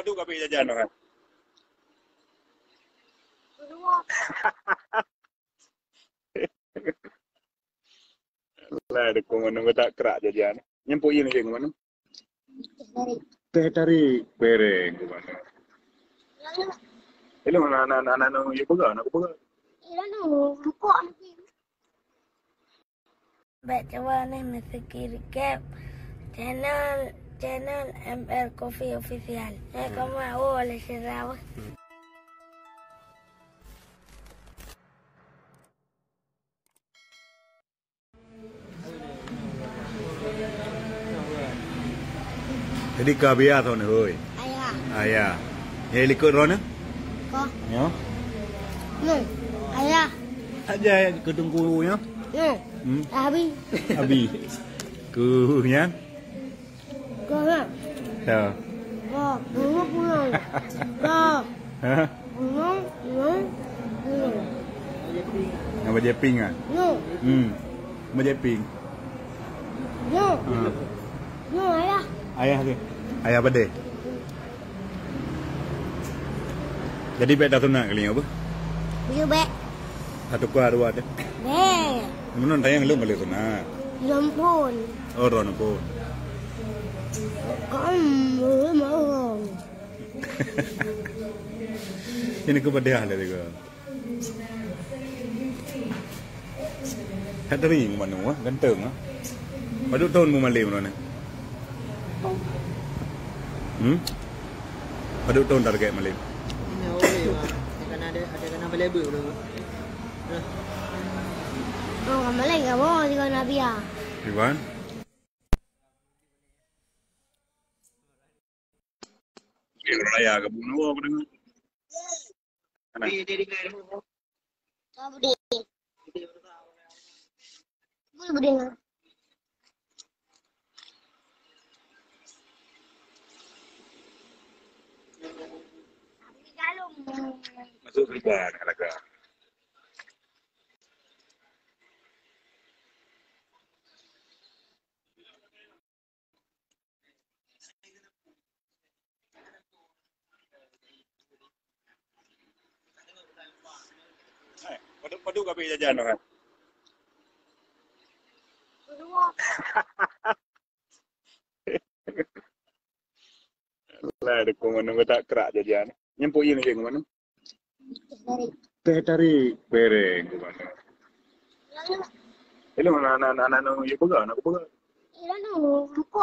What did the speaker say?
Padu kape jajan kan? Lah ada kono tak kerak jajan. Nyempuk ini ke kono? Teh tarik bereng kono. Ini mana anak ya pegang, aku pegang. Baca warna mesti kiri cap channel ML Coffee Official. Kamu oleh Sarawak. Jadi kabia thon ơi. Ayah. Ya likut rona? Ko. Ya. Ayah. Aja ketunggunya. Abi. Abi. Kunya. Ko ha. Ya. Ko. Pulang. Ko. Hah? Pulang. Nama Jeping ah? No. Nama Jeping. No. No ayah. Ayah ke? Ayah apa deh? Jadi beda tu nak kali apa? Biu bek. Satu kuah dua deh. Bek. Mana tayang lu balik tu nak? Lampun. Oh ron apa? Kamu mau. Ini ku pada hal itu. Hati ring mana wah ganteng ah. Padu tahun mu malay mana? Padu tahun target malay. Ini oleh ada kena available dulu. Oh, kamu lagi nggak mau juga Nabi ya? Iwan. Yang raya ke bunuh aku dengar. Dia dengar. Kamu deh. Boleh dengar. Masuk riban alaga. Padu kape jajan kan? Lah ada kono tak kerak jajan. Nyempuk ini ke kono? Teh tarik bereng kono. Ini mana anak ya pegang, aku pegang. Ini buku